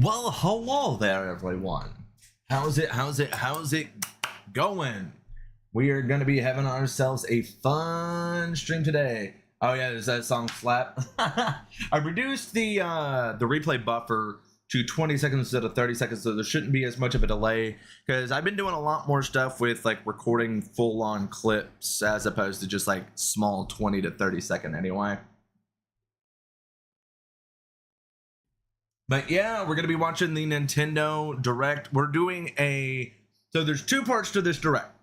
Well, hello there, everyone. How's it going? We are going to be having ourselves a fun stream today. Oh yeah, does that song slap? I reduced the replay buffer to 20 seconds instead of 30 seconds, so there shouldn't be as much of a delay, because I've been doing a lot more stuff with like recording full-on clips as opposed to just like small 20 to 30 second anyway. But yeah, we're going to be watching the Nintendo Direct. We're doing so there's two parts to this Direct.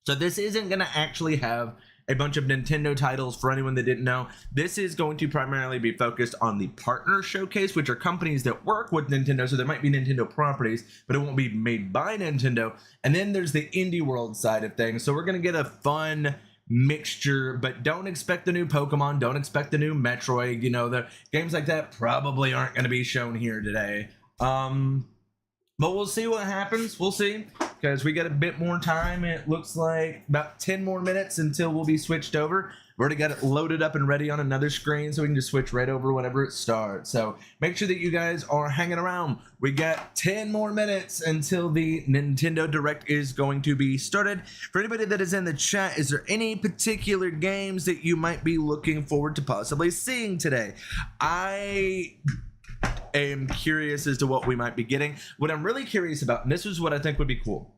So this isn't going to actually have a bunch of Nintendo titles for anyone that didn't know. This is going to primarily be focused on the partner showcase, which are companies that work with Nintendo. So there might be Nintendo properties, but it won't be made by Nintendo. And then there's the indie world side of things. So we're going to get a fun mixture, but don't expect the new Pokemon, don't expect the new Metroid, you know, the games like that probably aren't going to be shown here today. But we'll see what happens. We'll see, because we got a bit more time. It looks like about 10 more minutes until we'll be switched over. We've already got it loaded up and ready on another screen, so we can just switch right over whenever it starts. So make sure that you guys are hanging around. We got 10 more minutes until the Nintendo Direct is going to be started. For anybody that is in the chat, is there any particular games that you might be looking forward to possibly seeing today? I am curious as to what we might be getting. What I'm really curious about, and this is what I think would be cool,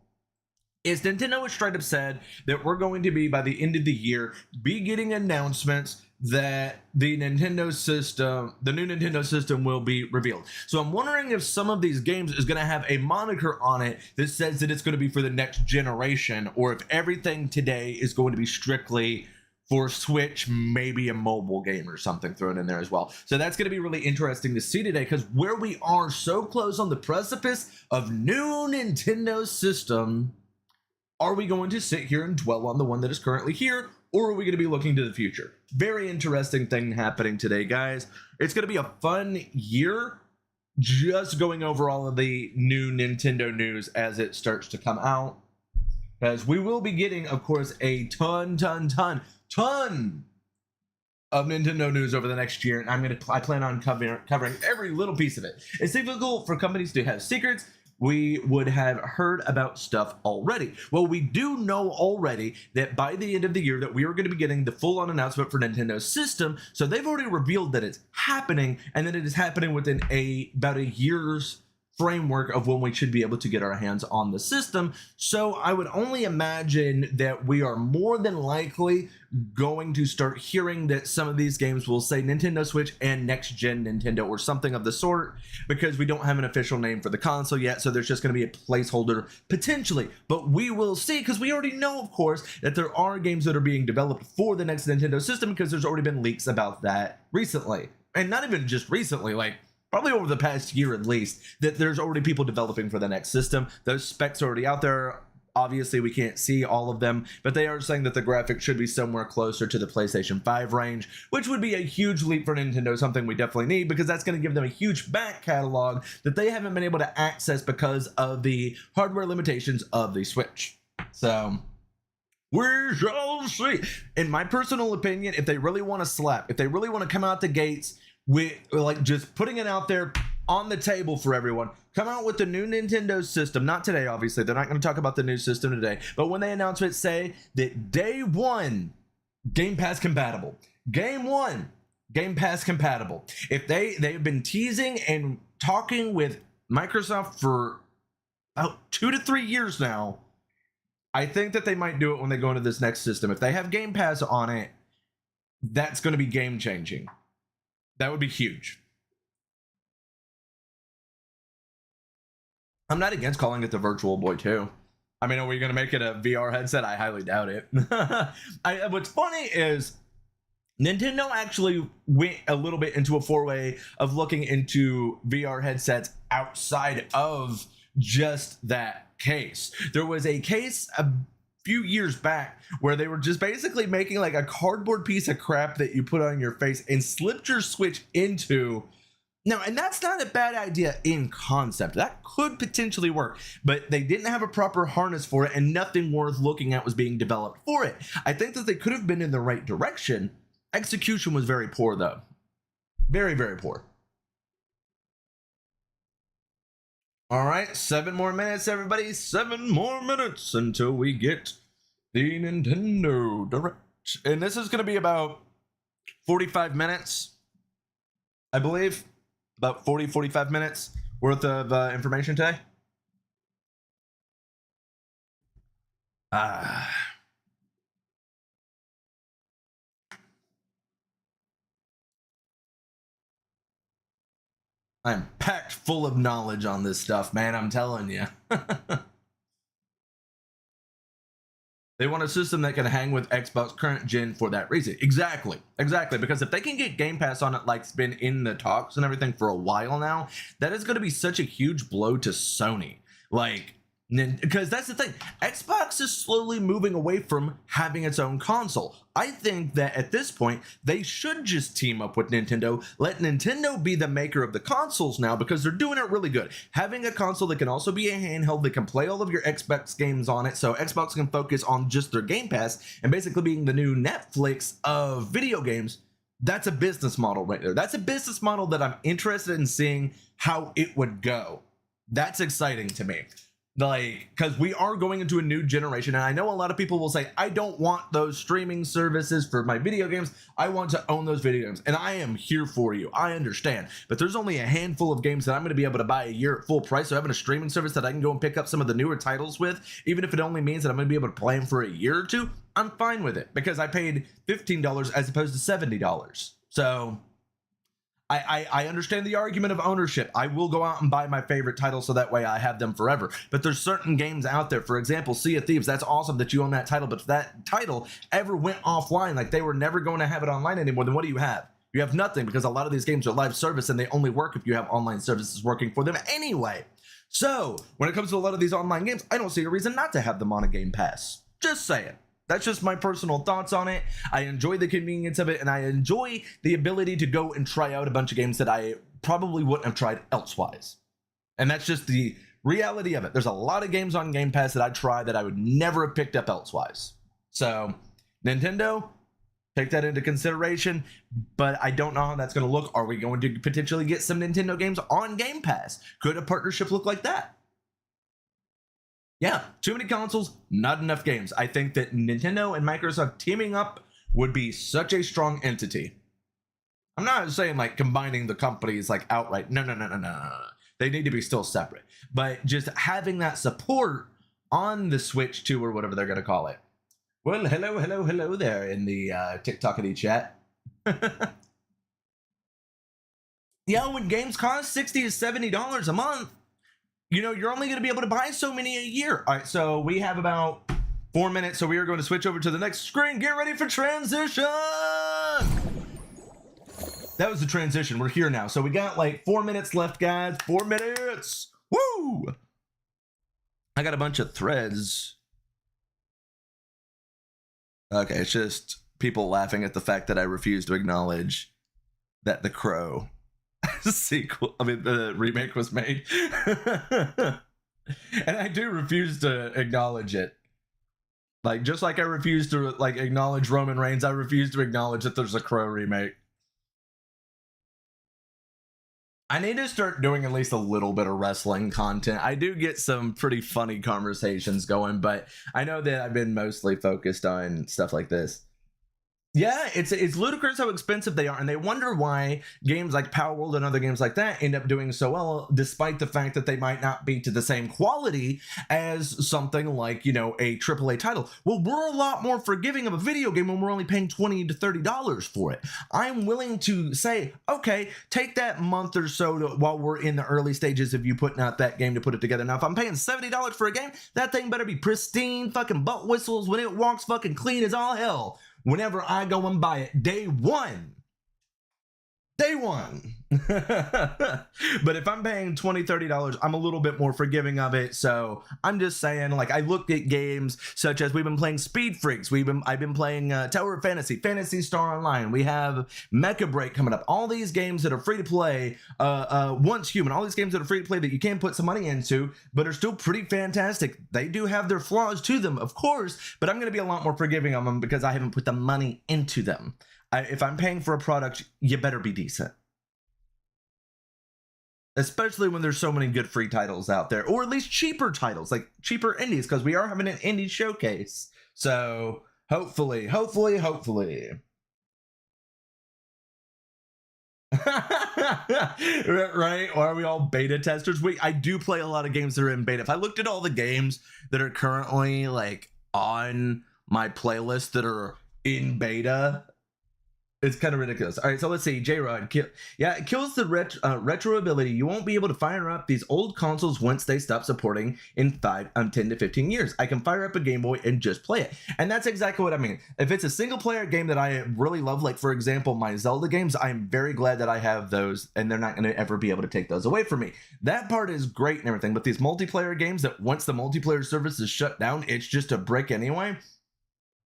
is Nintendo has straight up said that we're going to be, by the end of the year, be getting announcements that the Nintendo system, the new Nintendo system, will be revealed. So I'm wondering if some of these games is going to have a moniker on it that says that it's going to be for the next generation, or if everything today is going to be strictly for Switch, maybe a mobile game or something thrown in there as well. So that's going to be really interesting to see today, because where we are so close on the precipice of new Nintendo system, are we going to sit here and dwell on the one that is currently here, or are we going to be looking to the future? Very interesting thing happening today, guys. It's going to be a fun year just going over all of the new Nintendo news as it starts to come out, because we will be getting, of course, a ton of Nintendo news over the next year, and I plan on covering every little piece of it. It's difficult for companies to have secrets. We would have heard about stuff already. Well, we do know already that by the end of the year that we are going to be getting the full-on announcement for Nintendo's system. So they've already revealed that it's happening, and that it is happening within about a year's framework of when we should be able to get our hands on the system. So I would only imagine that we are more than likely going to start hearing that some of these games will say Nintendo Switch and next gen Nintendo or something of the sort, because we don't have an official name for the console yet. So there's just going to be a placeholder potentially, but we will see, because we already know, of course, that there are games that are being developed for the next Nintendo system, because there's already been leaks about that recently, and not even just recently, like probably over the past year at least, that there's already people developing for the next system. Those specs are already out there. Obviously, we can't see all of them, but they are saying that the graphics should be somewhere closer to the PlayStation 5 range, which would be a huge leap for Nintendo, something we definitely need, because that's going to give them a huge back catalog that they haven't been able to access because of the hardware limitations of the Switch. So we shall see. In my personal opinion, if they really want to slap, if they really want to come out the gates with like just putting it out there on the table for everyone, come out with the new Nintendo system. Not today, obviously. They're not going to talk about the new system today. But when they announce it, say that day one, Game Pass compatible. Game one, Game Pass compatible. If they've been teasing and talking with Microsoft for about 2 to 3 years now, I think that they might do it when they go into this next system. If they have Game Pass on it, that's going to be game changing. That would be huge. I'm not against calling it the Virtual Boy 2. I mean, are we going to make it a VR headset? I highly doubt it. What's funny is Nintendo actually went a little bit into a foray of looking into VR headsets outside of just that case. There was a case a few years back where they were just basically making like a cardboard piece of crap that you put on your face and slipped your Switch into. Now, and that's not a bad idea in concept. That could potentially work, but they didn't have a proper harness for it, and nothing worth looking at was being developed for it. I think that they could have been in the right direction. Execution was very poor, though. Very, very poor. All right, 7 more minutes, everybody. 7 more minutes until we get the Nintendo Direct. And this is going to be about 45 minutes, I believe. About 45 minutes worth of information today. I'm packed full of knowledge on this stuff, man. I'm telling you. They want a system that can hang with Xbox current gen for that reason. Exactly. Because if they can get Game Pass on it, like it's been in the talks and everything for a while now, that is going to be such a huge blow to Sony. Like, because that's the thing, Xbox is slowly moving away from having its own console. I think that at this point they should just team up with Nintendo, let Nintendo be the maker of the consoles now, because they're doing it really good. Having a console that can also be a handheld that can play all of your Xbox games on it, so Xbox can focus on just their Game Pass and basically being the new Netflix of video games. That's a business model right there. That's a business model that I'm interested in seeing how it would go. That's exciting to me. Like, because we are going into a new generation, and I know a lot of people will say, I don't want those streaming services for my video games. I want to own those video games, and I am here for you. I understand, but there's only a handful of games that I'm going to be able to buy a year at full price, so having a streaming service that I can go and pick up some of the newer titles with, even if it only means that I'm going to be able to play them for a year or two, I'm fine with it, because I paid $15 as opposed to $70. So I understand the argument of ownership. I will go out and buy my favorite titles so that way I have them forever. But there's certain games out there, for example, Sea of Thieves, that's awesome that you own that title, but if that title ever went offline, like they were never going to have it online anymore, then what do you have? You have nothing, because a lot of these games are live service and they only work if you have online services working for them anyway. So when it comes to a lot of these online games, I don't see a reason not to have them on a Game Pass. Just saying. That's just my personal thoughts on it. I enjoy the convenience of it, and I enjoy the ability to go and try out a bunch of games that I probably wouldn't have tried elsewise. And that's just the reality of it. There's a lot of games on Game Pass that I try that I would never have picked up elsewise. So, Nintendo, take that into consideration, but I don't know how that's going to look. Are we going to potentially get some Nintendo games on Game Pass? Could a partnership look like that? Yeah, too many consoles, not enough games. I think that Nintendo and Microsoft teaming up would be such a strong entity. I'm not saying like combining the companies like outright. No. They need to be still separate. But just having that support on the Switch 2 or whatever they're going to call it. Well, hello there in the TikTokity chat. Yeah, when games cost $60 to $70 a month, you know, you're only going to be able to buy so many a year. All right, so we have about 4 minutes, so we are going to switch over to the next screen. Get ready for transition! That was the transition. We're here now. So we got like 4 minutes left, guys. 4 minutes! Woo! I got a bunch of threads. Okay, it's just people laughing at the fact that I refuse to acknowledge that The Crow sequel, the remake was made. And I do refuse to acknowledge it. Like, just like I refuse to like acknowledge Roman Reigns, I refuse to acknowledge that there's a Crow remake. I need to start doing at least a little bit of wrestling content. I do get some pretty funny conversations going, but I know that I've been mostly focused on stuff like this. Yeah, it's ludicrous how expensive they are, and they wonder why games like Power World and other games like that end up doing so well, despite the fact that they might not be to the same quality as something like, you know, a AAA title. Well, we're a lot more forgiving of a video game when we're only paying $20 to $30 for it. I'm willing to say, okay, take that month or so while we're in the early stages of you putting out that game to put it together. Now, if I'm paying $70 for a game, that thing better be pristine, fucking butt whistles when it walks fucking clean as all hell. Whenever I go and buy it, day one. But if I'm paying $20, $30, I'm a little bit more forgiving of it. So I'm just saying, like, I looked at games such as we've been playing Speed Freaks. I've been playing Tower of Fantasy, Phantasy Star Online. We have Mecha Break coming up. All these games that are free to play, Once Human, all these games that are free to play that you can put some money into, but are still pretty fantastic. They do have their flaws to them, of course, but I'm going to be a lot more forgiving on them because I haven't put the money into them. If I'm paying for a product, you better be decent. especially when there's so many good free titles out there, or at least cheaper titles, like cheaper indies, because we are having an indie showcase. So hopefully. Right? Or are we all beta testers? I do play a lot of games that are in beta. If I looked at all the games that are currently like on my playlist that are in beta, it's kind of ridiculous. All right, so let's see. J-Rod, it kills the retro ability. You won't be able to fire up these old consoles once they stop supporting in 10 to 15 years. I can fire up a Game Boy and just play it. And that's exactly what I mean. If it's a single player game that I really love, like for example, my Zelda games, I'm very glad that I have those and they're not going to ever be able to take those away from me. That part is great and everything, but these multiplayer games that once the multiplayer service is shut down, it's just a brick anyway.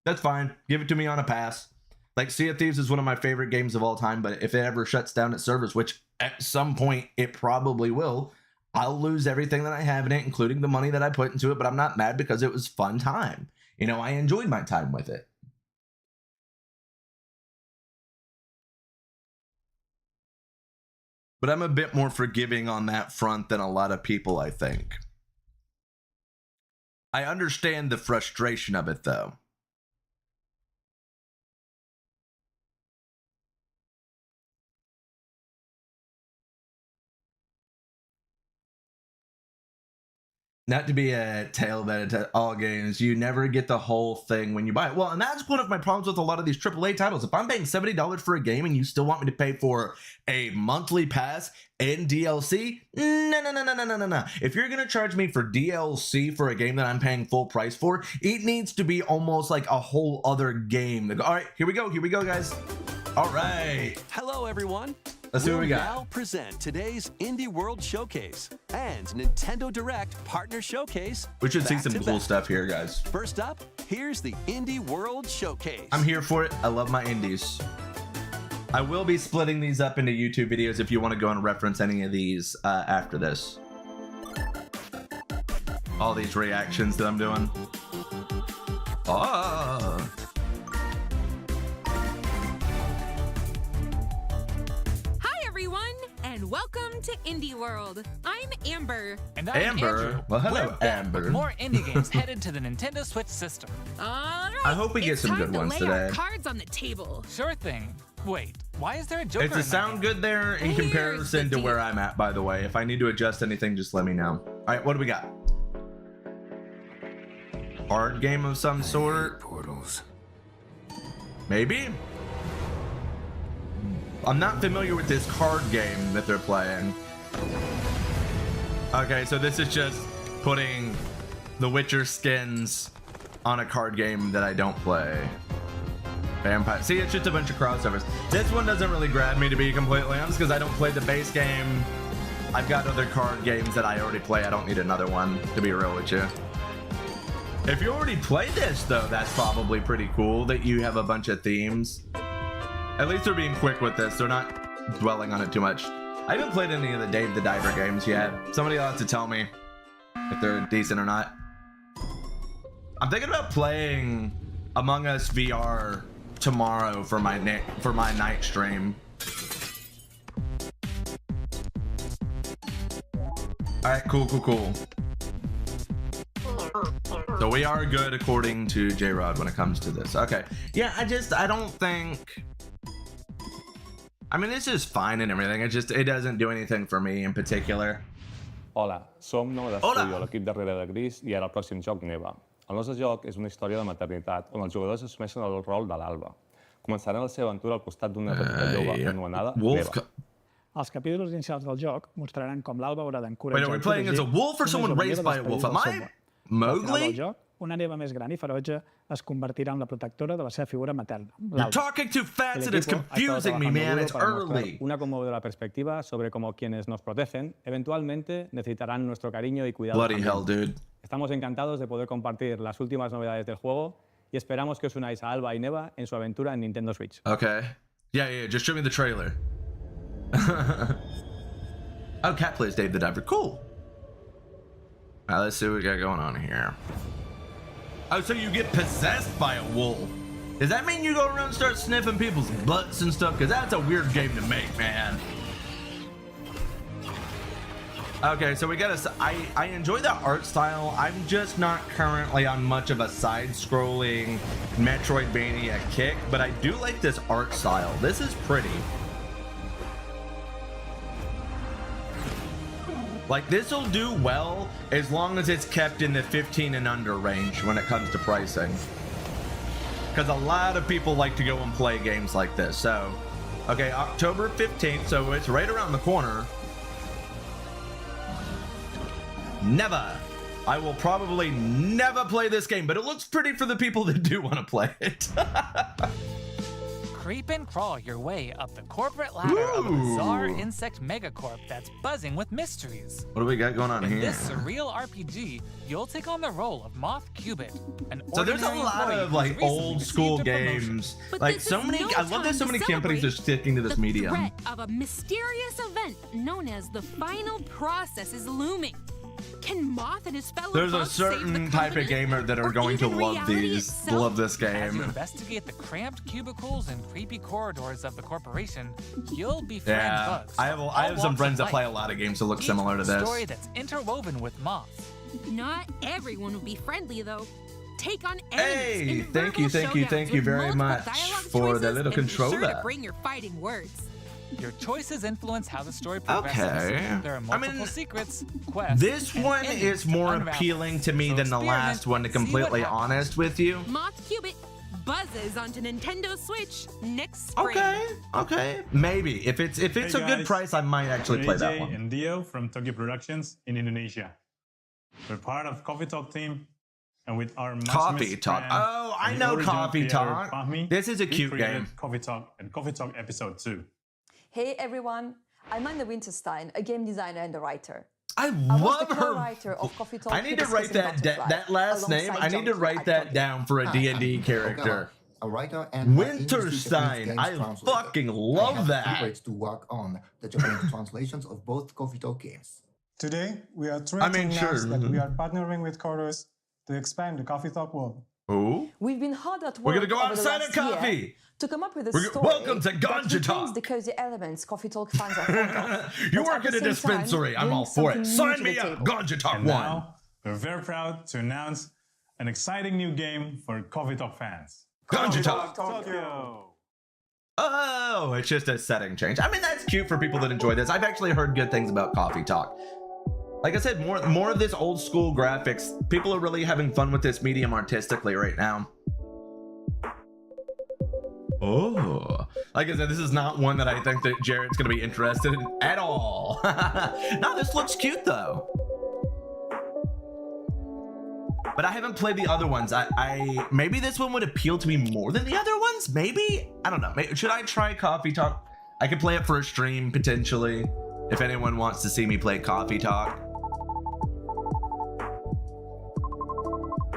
That's fine. Give it to me on a pass. Like Sea of Thieves is one of my favorite games of all time, but if it ever shuts down its servers, which at some point it probably will, I'll lose everything that I have in it, including the money that I put into it, but I'm not mad because it was fun time. You know, I enjoyed my time with it. But I'm a bit more forgiving on that front than a lot of people, I think. I understand the frustration of it, though. Not to be a tale that all games, you never get the whole thing when you buy it. Well, and that's one of my problems with a lot of these AAA titles. If I'm paying $70 for a game and you still want me to pay for a monthly pass and DLC, no. If you're going to charge me for DLC for a game that I'm paying full price for, it needs to be almost like a whole other game. All right, here we go, guys. All right. Hello, everyone. Let's see what we got. We'll now present today's Indie World Showcase and Nintendo Direct Partner Showcase. We should see some cool stuff here, guys. First up, here's the Indie World Showcase. I'm here for it. I love my indies. I will be splitting these up into YouTube videos if you want to go and reference any of these after this. All these reactions that I'm doing. Oh. And welcome to Indie World. I'm Amber. And I'm Andrew. Well, hello, We're back Amber. with more indie games headed to the Nintendo Switch system. All right. I hope we get some good ones today. today. Our cards on the table. Sure thing. Wait, why is there a Joker? Does it sound good there in comparison to where I'm at, by the way? If I need to adjust anything, just let me know. All right, what do we got? Card game of some sort? Portals. Maybe? I'm not familiar with this card game that they're playing. Okay, so this is just putting the Witcher skins on a card game that I don't play. Vampire. See, it's just a bunch of crossovers. This one doesn't really grab me, to be completely honest, because I don't play the base game. I've got other card games that I already play. I don't need another one, to be real with you. If you already played this, though, that's probably pretty cool that you have a bunch of themes. At least they're being quick with this. They're not dwelling on it too much. I haven't played any of the Dave the Diver games yet. Somebody will have to tell me if they're decent or not. I'm thinking about playing Among Us VR tomorrow for my night stream. All right, cool. So we are good according to J-Rod when it comes to this. Okay. Yeah, I don't think... I mean, this is fine and everything. It doesn't do anything for me in particular. Hola, som Nou d'Estudio, l'equip darrere de Gris, i ara el pròxim joc Neva. El nostre joc és una història de maternitat on els jugadors assumeixen el rol de l'Alba. Començaran la seva aventura al costat d'una petita jove anomenada Neva. Els capítols inicials del joc mostraran com l'Alba haurà d'encoratjar... Wait, are we playing as a wolf or someone raised by a wolf? Am I Mowgli? Una neva més gran i ferotge es convertirà en la protectora de la seva figura materna. You're talking too fast and it's confusing me, man. It's early. Una conmovedora perspectiva sobre cómo quienes nos protegen eventualmente necesitarán nuestro cariño y cuidado. Bloody hell, dude. Estamos encantados de poder compartir las últimas novedades del juego y esperamos que os unáis a Alba y Neva en su aventura en Nintendo Switch. Okay. Yeah. Just show me the trailer. Oh, Cat plays Dave the Diver. Cool. All right, let's see what we got going on here. Oh, so you get possessed by a wolf. Does that mean you go around and start sniffing people's butts and stuff? Because that's a weird game to make, man. Okay, so we got a. I enjoy the art style. I'm just not currently on much of a side-scrolling Metroidvania kick, but I do like this art style. This is pretty. Like, this will do well as long as it's kept in the 15 and under range when it comes to pricing. Because a lot of people like to go and play games like this. So, okay, October 15th, so it's right around the corner. Never. I will probably never play this game, but it looks pretty for the people that do want to play it. Creep and crawl your way up the corporate ladder of a bizarre insect megacorp that's buzzing with mysteries. What do we got going on In here? this surreal RPG, you'll take on the role of Moth Cubit, an So there's a ordinary lot employee of who's like recently old school received a promotion. games. But Like this so is many, no I love that time so to many companies are celebrate sticking to this the medium. threat of a mysterious event known as the final process is looming. Can Moth and his fellow There's a bugs save the certain type of company? gamer that are Or going to even love reality these, itself? love this As you game. investigate the cramped cubicles and creepy corridors of the corporation, you'll befriend Yeah, bugs. I from all have some walks friends of that play a life, lot of games that look each similar to with a this. story that's interwoven with moths. Not everyone will be friendly though. Take on Hey, enemies in thank you, verbal thank you, showdowns thank you with very multiple much dialogue for the choices, little and be sure controller. to bring your fighting words. Your choices influence how the story progresses. Okay. There are I multiple mean, secrets, quests. This and one endings is to more unravel. appealing to me So than the experiment, last one, to see what completely happens. honest with you. Moth Cubit buzzes onto Nintendo Switch next spring. Okay, okay, maybe if it's Hey a good guys, price, I might actually we're play AJ that one. and Dio from Tokyo Productions in Indonesia. We're part of Coffee Talk team, and with our much Coffee missed Talk. friend Oh, I and know original Coffee creator, Talk. Fahmi, This is a we cute created game. Coffee Talk and Coffee Talk Episode 2. Hey everyone, I'm Anna Winterstein, a game designer and a writer. I I was love the her. co-writer of Coffee Talk. I need to with write Discussing that Butterfly, that last name. alongside I need to Junkie write at that Tokyo. down for a D&D character. A writer and Winterstein. I fucking love that. To work on the Japanese translations of both Coffee Talk games. Today, we are thrilled I mean, to announce sure. that we are partnering with Chorus to expand the Coffee Talk world. Ooh. We've been hard at work We're gonna go over the outside last of coffee. year to come up with a We're story welcome to that Ganja retains Talk. the cozy elements Coffee Talk fans are fond of. You but work at at a the same time, dispensary. I'm bring all for it. something new Sign to me the up. table. Ganja Talk And 1. now, we're very proud to announce an exciting new game for Coffee Talk fans. Ganja Talk. Tokyo! Oh, it's just a setting change. I mean, that's cute for people that enjoy this. I've actually heard good things about Coffee Talk. Like I said, more of this old school graphics. People are really having fun with this medium artistically right now. Oh, like I said, this is not one that I think that Jarrett's gonna be interested in at all. No, this looks cute though. But I haven't played the other ones. I maybe this one would appeal to me more than the other ones. Maybe, I don't know. Should I try Coffee Talk? I could play it for a stream potentially, if anyone wants to see me play Coffee Talk.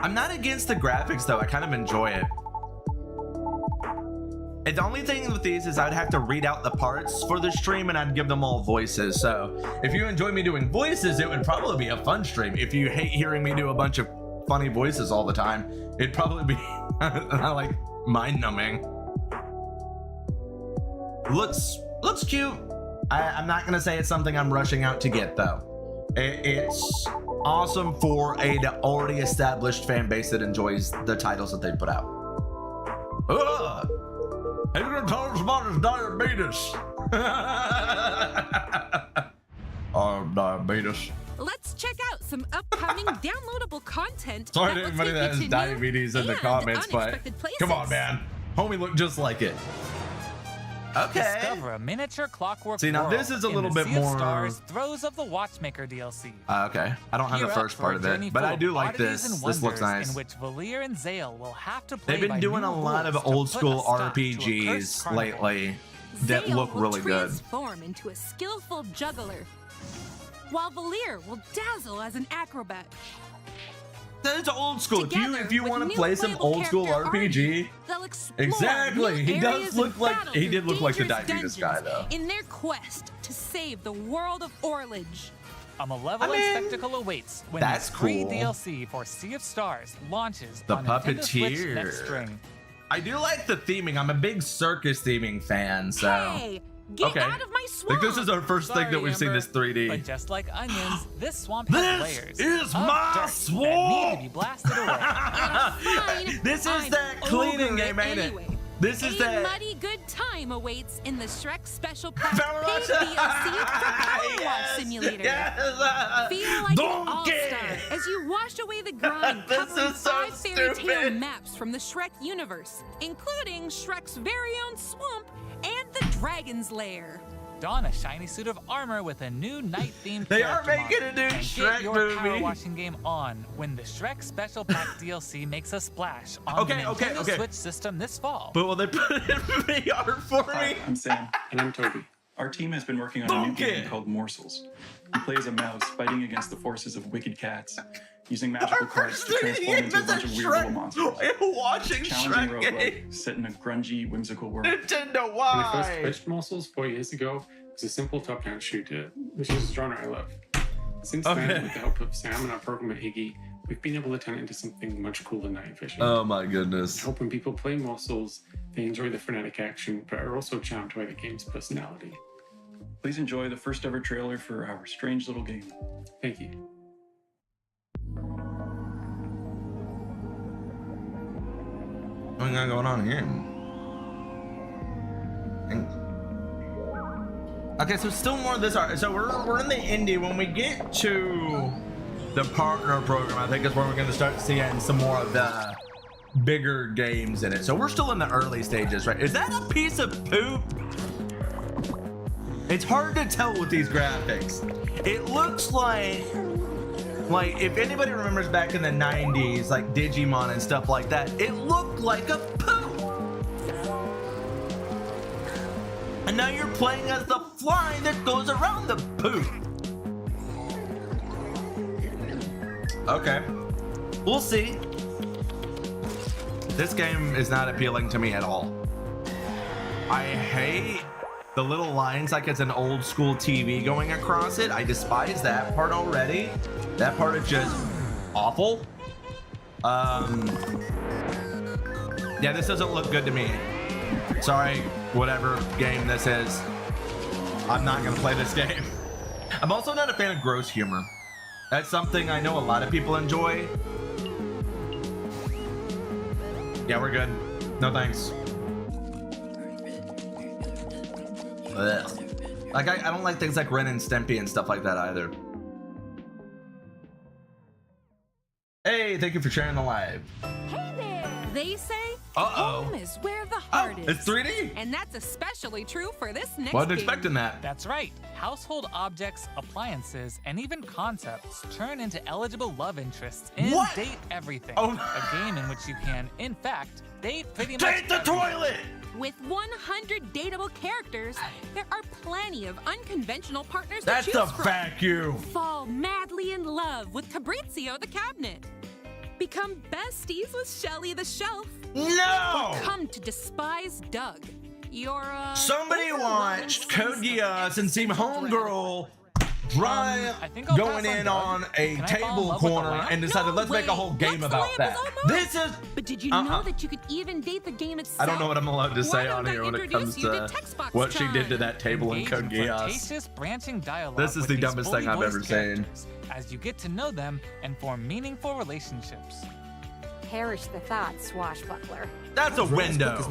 I'm not against the graphics though. I kind of enjoy it. And the only thing with these is I'd have to read out the parts for the stream and I'd give them all voices. So if you enjoy me doing voices, it would probably be a fun stream. If you hate hearing me do a bunch of funny voices all the time, it'd probably be like mind-numbing. Looks cute. I'm not gonna say it's something I'm rushing out to get though. It's awesome for a already established fan base that enjoys the titles that they put out. Ugh. He's gonna tell us about his diabetes. Diabetes. Let's check out some upcoming downloadable content. Sorry that to will anybody take that you has to new diabetes in the and comments, but unexpected places. come on, man. Homie looked just like it. Okay. Discover a miniature clockwork See, now world this is a in little the bit Sea of more- Stars Throes of the Watchmaker DLC. Okay. I don't have Gear the up first for part a of journey it, but full I of do like oddities this. and This looks wonders nice. In which Valir and Zale will have to play They've been by doing new a lot of rules to old put a school stop to a RPGs cursed carnival. lately that Zale look will really good. transform into a skillful juggler, while Valir will dazzle as an acrobat. That's old school. Together, If you with want to new play some playable old school character RPG, they'll explore exactly. new He does areas look and like- battle he through did look like the dangerous diabetes guy, dungeons though. in their quest to save the world of Orlage. A malevolent I mean, spectacle awaits when that's this free cool. DLC for Sea of Stars launches The on Nintendo Switch Puppeteer. next spring. I do like the theming. I'm a big circus theming fan, so. Hey, Get Okay. out of my swamp! Like this is our first thing that Sorry, we've seen Amber, this 3D. But just like onions, this swamp has This layers is of my dirt swamp! that need to be blasted away. Fine, This is I'm that cleaning over game, ain't it? anyway. This is a that. muddy good time awaits in the Shrek Special Pack Power paid Wash. DLC for Power Wash Yes, Simulator. yes. Feel like Donkey. an all-star as you wash away the grind This covering is so 5 fairy tale stupid. maps from the Shrek universe, including Shrek's very own swamp and the Dragon's Lair. Don a shiny suit of armor with a new night-themed They are character making model, a new and Shrek get your movie. power washing game on when the Shrek Special Pack DLC makes a splash on Okay, the okay, Nintendo okay. Switch system this fall. But will they put it in VR for Hi, me? I'm Sam. And I'm Toby. Our team has been working on a new Donkey. game called Morsels. You play as a mouse fighting against the forces of wicked cats, using magical cards to transform into a bunch of weird little monsters. Watching Challenging Shrek roguelike game. set in a grungy, whimsical world. Nintendo, When I first why? pitched Morsels 4 years ago, it was a simple top-down shooter, which is a genre I love. Since Okay. then, with the help of Sam and our programmer Iggy, we've been able to turn it into something much cooler and efficient. Oh my goodness. I hope when people play Morsels, they enjoy the frenetic action, but are also charmed by the game's personality. Please enjoy the first ever trailer for our strange little game. Thank you. What's going on here? Okay, so still more of this art. So we're in the indie. When we get to the partner program, I think is where we're going to start seeing some more of the bigger games in it. So we're still in the early stages, right? Is that a piece of poop? It's hard to tell with these graphics. It looks like if anybody remembers back in the 90s, like Digimon and stuff like that, it looked like a poop. And now you're playing as the fly that goes around the poop. Okay. We'll see. This game is not appealing to me at all. I hate the little lines like it's an old school TV going across it. I despise that part already. That part is just awful. Yeah, this doesn't look good to me. Sorry, whatever game this is. I'm not gonna play this game. I'm also not a fan of gross humor. That's something I know a lot of people enjoy. Yeah, we're good. No thanks. Ugh. Like I don't like things like Ren and Stimpy and stuff like that either. Hey, thank you for sharing the live. Hey there! They say Uh-oh. home is where the heart is. It's 3D. And that's especially true for this next Wasn't game. expecting that. That's right. Household objects, appliances, and even concepts turn into eligible love interests in What? Date Everything. Oh. A game in which you can, in fact, date pretty much Date the everything. toilet! With 100 dateable characters, there are plenty of unconventional partners That's to choose a from. vacuum. Fall madly in love with Fabrizio the Cabinet. Become besties with Shelly the Shelf. No! Or come to despise Doug. Your Somebody watched Code Geass and seen Homegirl I think I'll going pass on in Doug. on a Can I fall in table love with the corner lamp? and decided No let's make a whole way. game That's the about lamp that. is almost- This is But did you know that you could even date the game itself? I don't know what I'm allowed to say Why on don't here I when it introduce comes you to Textbox what she did to time? that table in Engage Code Geass. flirtatious, branching dialogue This is with the these dumbest thing fully I've ever voiced seen. characters as you get to know them and form meaningful relationships. Perish the thought, swashbuckler. That's a window.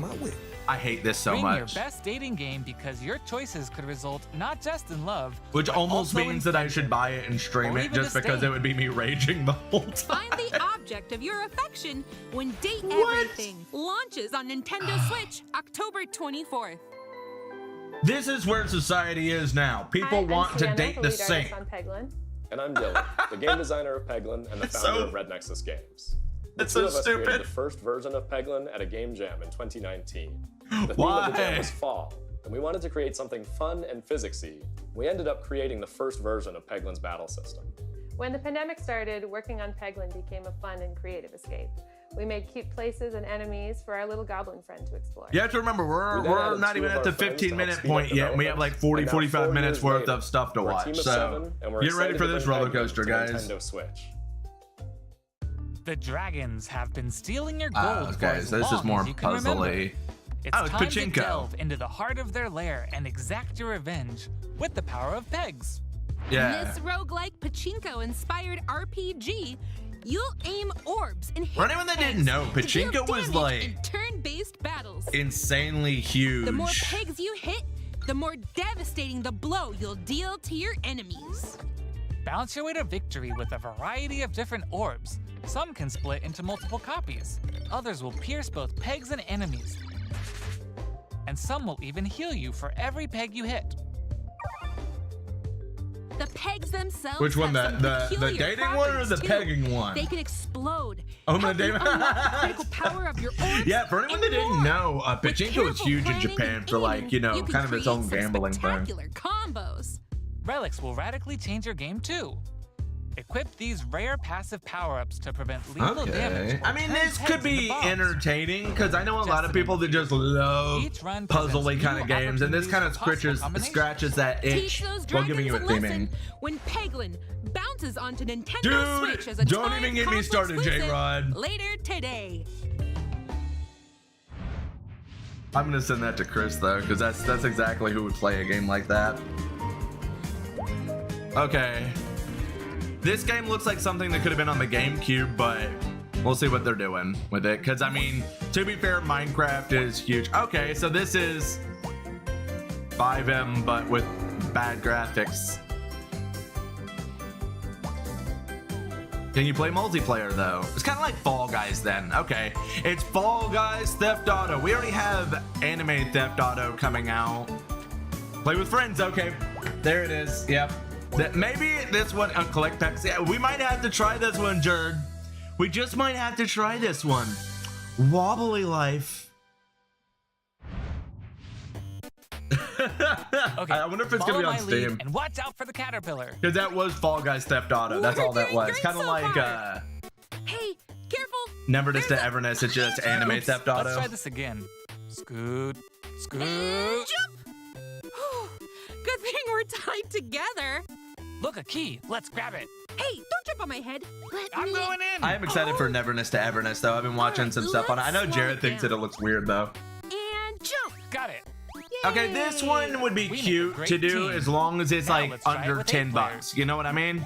I hate this so Bring much. your best dating game because your choices could result not just in love, Which but almost also in means that I friendship. should buy it and stream Or it even just a because stain. it would be me raging the whole time. Find the object of your affection when Date Everything launches on Nintendo Switch October 24th. This is where society is now. People want to date the same. And I'm Dylan, the game designer of Peglin and the It's founder so- of Red Nexus Games. The It's two so of us stupid. created the first version of Peglin at a game jam in 2019. The theme Why? of the jam was fall, and we wanted to create something fun and physicsy. We ended up creating the first version of Peglin's battle system. When the pandemic started, working on Peglin became a fun and creative escape. We made cute places and enemies for our little goblin friend to explore. You have to remember, We we're then added not two even of at the our friends to help 15-minute speed up point yet, and we have like 40, development. And now, 45 4 minutes years worth later, of stuff to we're a watch. team of So 7, and we're get ready excited for to this bring roller Peglin coaster, to guys. Nintendo Switch. The dragons have been stealing your gold for Okay, as so this is long more as you can remember. puzzly. It's Oh, it's time to Pachinko. delve into the heart of their lair and exact your revenge with the power of pegs. Yeah. In this roguelike Pachinko-inspired RPG, you'll aim orbs and hit For anyone that didn't pegs know, to deal Pachinko was damage like in turn-based battles. insanely huge. The more pegs you hit, the more devastating the blow you'll deal to your enemies. Bounce your way to victory with a variety of different orbs. Some can split into multiple copies. Others will pierce both pegs and enemies. And some will even heal you for every peg you hit. The pegs themselves Which one, have some the peculiar dating one or the properties, too. pegging one? They can explode. Oh, the helping dating- unlock the critical power of your orbs. Yeah, for anyone that didn't know, Pachinko is careful huge in planning Japan and for like, aiming, you know, you can kind of its own create some gambling thing. spectacular combos. Relics will radically change your game too. Equip these rare passive power-ups to prevent lethal damage. Okay. I mean, this could be entertaining because I know a lot of people that just love Each run puzzly presents kind of new games, and this kind of opportunities for possible scratches that itch Teach those while dragons giving you a a lesson theming. when Peglin bounces onto Nintendo Dude, Switch as a don't timed even get me console started, exclusive J-Rod. later today. I'm gonna send that to Chris though, because that's exactly who would play a game like that. Okay. This game looks like something that could have been on the GameCube, but we'll see what they're doing with it. Because, I mean, to be fair, Minecraft is huge. Okay, so this is 5M, but with bad graphics. Can you play multiplayer, though? It's kind of like Fall Guys, then. Okay, it's Fall Guys Theft Auto. We already have Anime Theft Auto coming out. Play with friends, okay. There it is, yep. Maybe this one, collect packs. Yeah, we might have to try this one, Jerd. We just might have to try this one. Wobbly Life. Okay, I wonder if it's gonna be on follow my lead Steam. and watch out for the caterpillar. Because that was Fall Guys Theft Auto. That's all that was. Kind of like Hey, careful. Neverness to Everness. It's just Anime Oops, Theft Let's Auto. try this again. Scoot, scoot. Jump. Good thing we're tied together. Look, a key. Let's grab it. Hey, don't jump on my head. I'm going in. I am excited for Neverness to Everness, though. I've been watching some stuff on it. I know Jared thinks that it looks weird, though. And jump. Got it. Okay, this one would be We make a cute great to do team. as long as it's Now like let's try it under with 10 8 bucks. You know what I mean?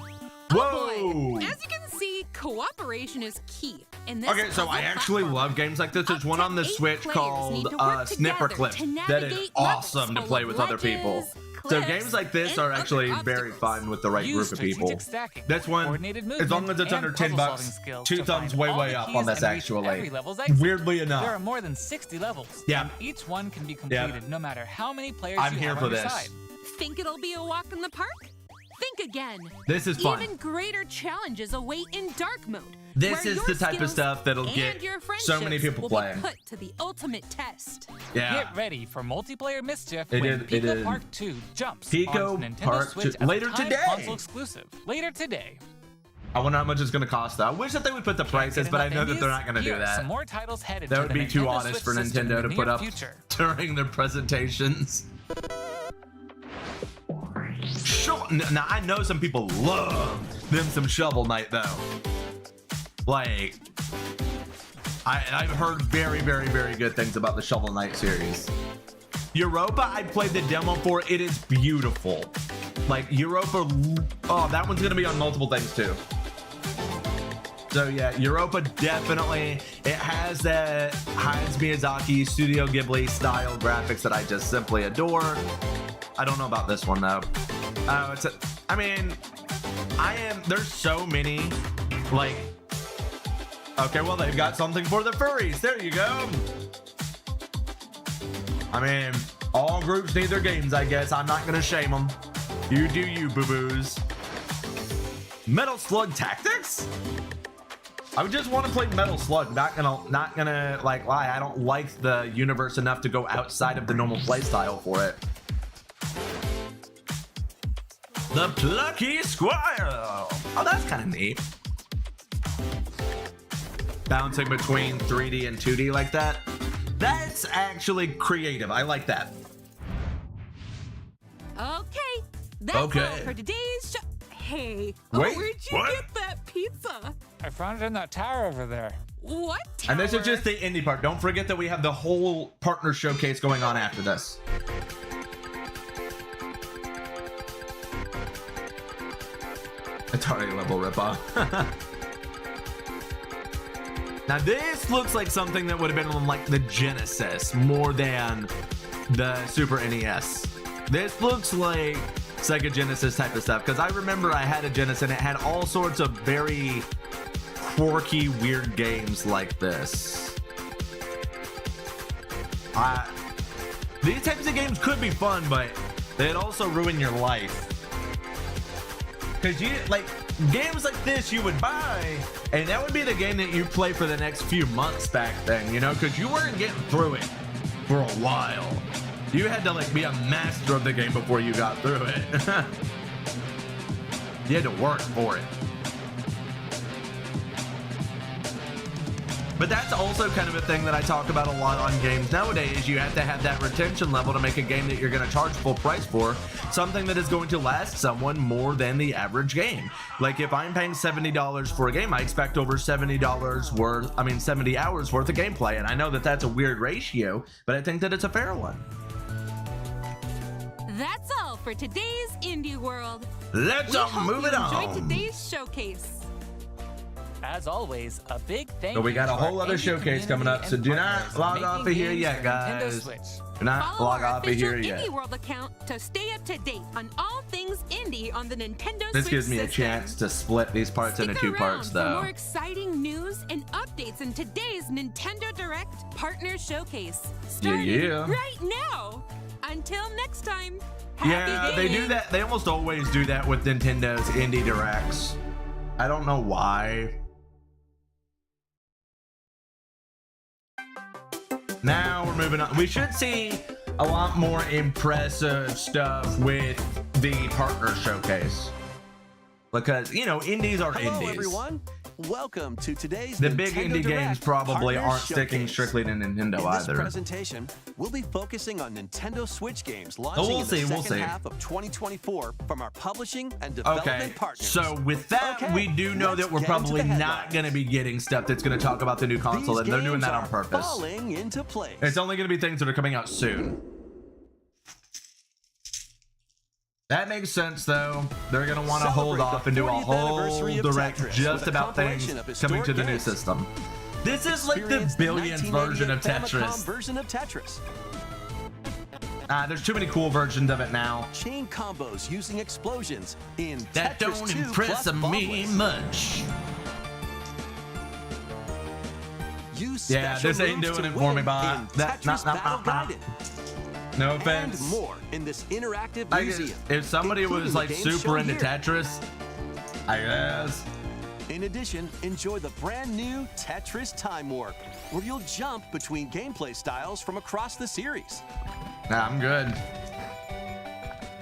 Oh Whoa! boy. As you can see, cooperation is key. In this Okay, so I puzzle actually platform. love games like this. There's one on the 8 Switch players called need to work Snipper together Clip to that is navigate awesome to levels play full with of other people. ledges, So cliffs, games like this and are other actually very obstacles. fun with the right Use group of people. strategic stacking, This one, coordinated as long as movement, it's under and 10 puzzle-solving bucks, skills 2 to thumbs find way, all way the up keys on this and reach every actually. level's exit. Weirdly There enough. are more than 60 levels. Yeah. And each one can be completed no matter how many players I'm you here have for on your this. side. Think it'll be a walk in the park? Think again. This is fun. Even greater challenges await in dark mode. This where is your the type of skills stuff that'll and get your so many friendships people will playing. Be put to the ultimate test. Yeah. Get ready for multiplayer mischief It when is- it Pico is. Park 2 jumps Pico onto Nintendo Park Switch 2 as later a timed today. console exclusive. Later today. I wonder how much it's going to cost, though. I wish that they would put the prices, but I know that they're not going to do Here are that. some more titles headed That to would the be too Nintendo honest for Switch system Nintendo in to the put near up future. during their presentations. Now, I know some people love them some Shovel Knight, though. Like, I've heard very, very, very good things about the Shovel Knight series. Europa, I played the demo for. It is beautiful. Like, Europa, oh, that one's going to be on multiple things, too. So, yeah, Europa definitely, it has that Hayao Miyazaki Studio Ghibli style graphics that I just simply adore. I don't know about this one, though. I mean, there's so many, like, okay, well, they've got something for the furries. There you go. I mean, all groups need their games, I guess. I'm not going to shame them. You do you, boo-boos. Metal Slug Tactics? I would just want to play Metal Slug. Not gonna like lie. I don't like the universe enough to go outside of the normal playstyle for it. The Plucky Squire. Oh, that's kind of neat. Bouncing between 3D and 2D like that. That's actually creative. I like that. Okay, that's all for today's show. Hey, Wait, where'd you what? get that pizza? I found it in that tower over there. What? And this is tower? just the indie part. Don't forget that we have the whole partner showcase going on after this. Atari level ripoff. Now this looks like something that would have been on like the Genesis more than the Super NES. This looks like Sega Genesis type of stuff, because I remember I had a Genesis and it had all sorts of very quirky, weird games like this. These types of games could be fun, but they'd also ruin your life. Because you, like, games like this you would buy, and that would be the game that you play for the next few months back then, you know, because you weren't getting through it for a while. You had to, like, be a master of the game before you got through it. You had to work for it. But that's also kind of a thing that I talk about a lot on games nowadays. You have to have that retention level to make a game that you're going to charge full price for, something that is going to last someone more than the average game. Like if I'm paying $70 for a game, I expect over $70 worth, 70 hours worth of gameplay. And I know that that's a weird ratio, but I think that it's a fair one. That's all for today's Indie World. Let's move it on. Enjoy today's showcase. As always, a big thank So we you got a to whole our other indie showcase coming up, so do not partners log making off of here games yet, for Nintendo guys. Switch. Do not Follow log our off of official here yet. Indie World account to stay up to date on all things indie on the Nintendo Switch This gives me a system. chance to split these parts into two parts, For though. more exciting news and updates in today's Nintendo Direct Partner Showcase. Starting Yeah. right now. Until next time. Yeah, happy they do gaming. that. They almost always do that with Nintendo's Indie Directs. I don't know why. Now we're moving on. We should see a lot more impressive stuff with the partner showcase. Because, you know, indies are Hello, indies. everyone. Welcome to today's The Nintendo big indie Direct games probably Partner aren't sticking Showcase. strictly to Nintendo In this either. presentation, we'll be focusing on Nintendo Switch games Oh, launching we'll in see, the we'll second see. half of 2024 from our publishing and development Okay, partners. so with that, Okay, we do know let's that we're get into probably the not headlines. going to be getting stuff that's going to talk about the new console, These and they're doing games that on are purpose. falling into place. It's only going to be things that are coming out soon. That makes sense, though. They're going to want to hold Celebrate off the and do a 40th whole anniversary of direct Tetris just with a about things compilation of coming to the new historic games. system. This is like the Experience billionth version of 1998 Famicom Tetris. version of Tetris. There's too many cool versions of it now. Chain combos using explosions in That Tetris don't 2 impress plus me Bombless. much. Use Yeah, special this ain't moves doing to it for me, win bot. in That- Tetris nah, Battle Gaiden. No And offense. more in this interactive I guess museum. if somebody including was the like games super shown into here. Tetris, I guess. In addition, enjoy the brand new Tetris Time Warp, where you'll jump between gameplay styles from across the series. Nah, I'm good.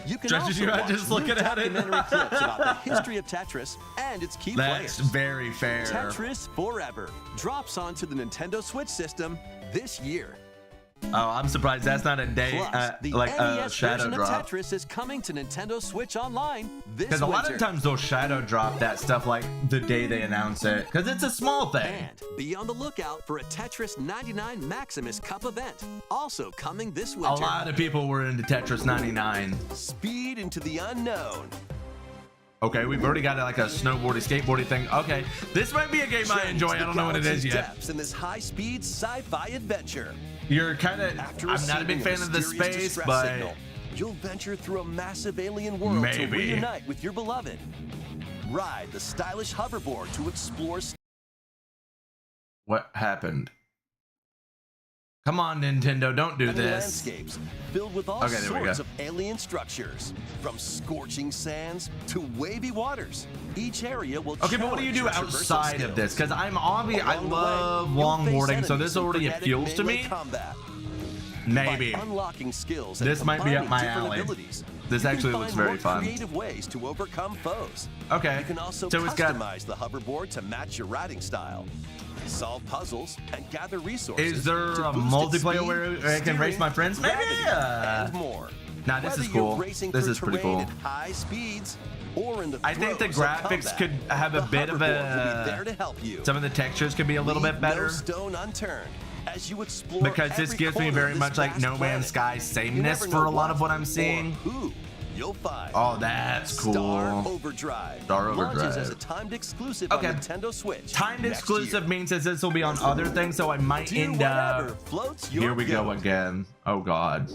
You can Stretches also you out watch just new looking at it. documentary clips about the history of Tetris and its key That's players. very fair. Tetris Forever drops onto the Nintendo Switch system this year. Oh, I'm surprised that's not a day, Plus, the like a NES shadow version drop. of Tetris is coming to Nintendo Switch Online this Because a lot winter. of times they'll shadow drop that stuff like the day they announce it. Because it's a small thing. And be on the lookout for a Tetris 99 Maximus Cup event, also coming this A winter. lot of people were into Tetris 99. Speed into the unknown. Okay, we've already got like a snowboardy, skateboardy thing. Okay, this might be a game I enjoy. I don't know what it is yet. Depths in this high-speed sci-fi adventure. You're kind of, After I'm not a big receiving fan of the mysterious space, distress but signal, you'll venture through a massive alien world to Maybe. reunite with your beloved. Ride the stylish hoverboard to explore what happened? Come on, Nintendo, don't do stunning this. landscapes filled with all Okay, there we sorts go. of alien structures, from scorching sands to wavy waters. Each area will Okay, but what do you do challenge your traversal outside of this? skills. Because I'm obvious, I Along the way, love you'll face longboarding, so enemies this in already frenetic appeals to melee me. combat. Maybe. By unlocking skills and This might be up combining my different alley. abilities, This you can actually find looks very more fun. creative ways to overcome foes. Okay, You can also so it's got- customize the hoverboard to match your riding style, solve puzzles, and gather resources. Is there to a boost its multiplayer speed, where I can race steering, my friends? Maybe. gravity, and more. Nah, this Whether is you're cool. racing This through is pretty terrain cool. at high speeds or in the I think the throes of graphics combat, could have a the bit of hoverboard will be there to help you. some of the textures could be a little bit Leave better. No stone unturned as you explore Because this every gives me corner very of much this like vast No Man's planet. Sky You sameness never for know a lot of what I'm or seeing. who you'll find. Oh, that's cool. Star Overdrive. Star Launches Overdrive. as a timed exclusive Okay. on Nintendo Switch. Timed next exclusive year. means that this will be on other things, so I might Do end whatever up. floats your Here we go boat. again. Oh God.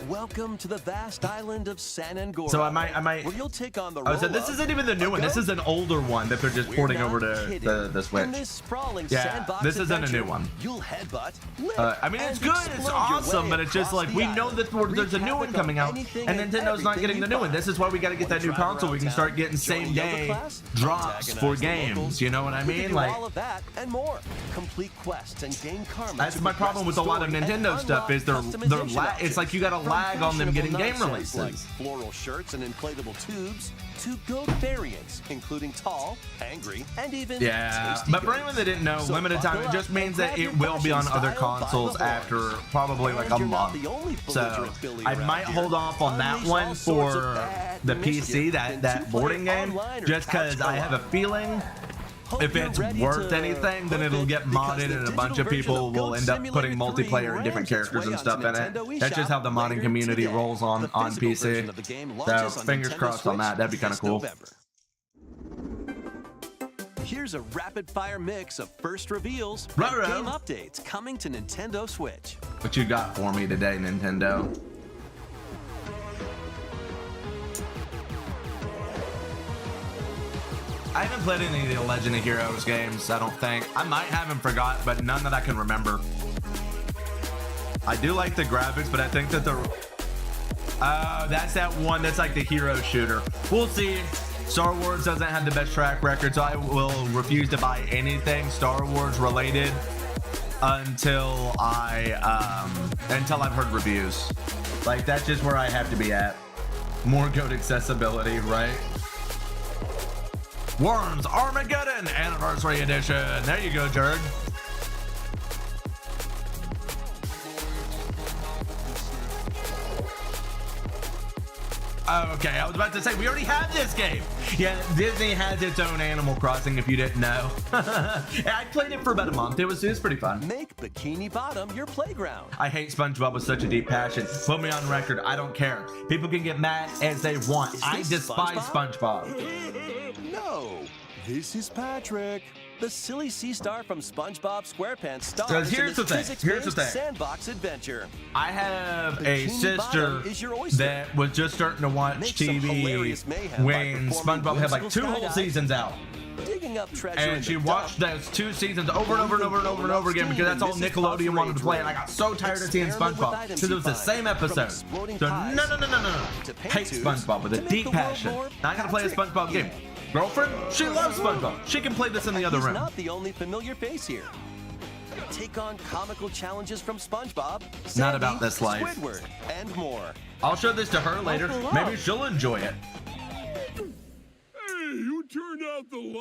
Welcome to the vast island of San Angora. So I might. Where you'll take on the Oh, so this role of isn't even the new one. This is an older one that they're just We're porting not over to kidding. the Switch. In this sprawling Yeah, sandbox this isn't a adventure, new one. You'll headbutt, lift, I mean, it's and good, it's explode your awesome, way but it's just across like the we know island. that there's a new one coming out, anything and and Nintendo's not everything getting the you new one. This is why we got to get that new Drive console. We around can start town, getting join same yoga day class, drops antagonize for the games. locals. You know what I You can mean? do Like, all of that and more. Complete quests and gain karma. that's to my progress problem with the a lot of story and Nintendo stuff is they're customization it's like you got a options. lag on them From getting game fashionable releases. nonsense Like floral shirts and inflatable tubes to goat variants, including tall, angry, and even Yeah, tasty but for goats. anyone that didn't know, So limited time, buckle it just up means and that grab it your will be on fashion other style by the consoles horn. after probably like a And you're not month. the only So belligerent Billy I around might here. hold off on that Unleash one all sorts of for bad the mischief PC, in that two-player boarding game, online or just couch because I have a co-op. feeling if you're it's ready worth to anything, then flip it'll it, get because modded the and a bunch digital of people version of will Goat end up Simulator putting 3 multiplayer and different rams its characters way and stuff in onto it. Nintendo That's just how the eShop modding later community today. rolls on The physical PC. version of the game So launches on fingers Nintendo crossed on that. Switch That'd be kind of this cool. November. Here's a rapid-fire mix of first reveals and Ruh-roh. game updates coming to Nintendo Switch. What you got for me today, Nintendo? I haven't played any of the Legend of Heroes games, I don't think. I might have them forgot, but none that I can remember. I do like the graphics, but I think that the... that's that one that's like the hero shooter. We'll see. Star Wars doesn't have the best track record, so I will refuse to buy anything Star Wars related until I've heard reviews. Like, that's just where I have to be at. More goat accessibility, right? Worms Armageddon Anniversary Edition. There you go, Jerd. Okay, I was about to say, we already have this game. Yeah, Disney has its own Animal Crossing, if you didn't know. I played it for about a month. It was pretty fun. Make Bikini Bottom your playground. I hate SpongeBob with such a deep passion. Put me on record. I don't care. People can get mad as they want. I this despise SpongeBob? SpongeBob. No, this is Patrick. The silly sea star from SpongeBob SquarePants stars So in here's this the thing. Here's the physics-based thing. sandbox adventure. I have a Bikini sister Bottom is your oyster. that was just starting to watch Make some hilarious TV mayhem when by performing SpongeBob had like 2 whimsical whole skydives, seasons out. Digging up treasure in And she the watched dump, those 2 seasons over and over and over and over and over again because that's all Nickelodeon wanted to play, and I got so tired of seeing Experiment with SpongeBob items because it you was the find, same from episode. exploding So pies no. to paint Hate tubes SpongeBob with a to make deep the world passion. more Now I gotta play a Patrick. SpongeBob game. Girlfriend, she loves SpongeBob. She can play this in the other He's room. not the only familiar face here. Take on comical challenges from SpongeBob, Not Sandy, about this life. Squidward, and more. I'll show this to her later. Maybe she'll enjoy it.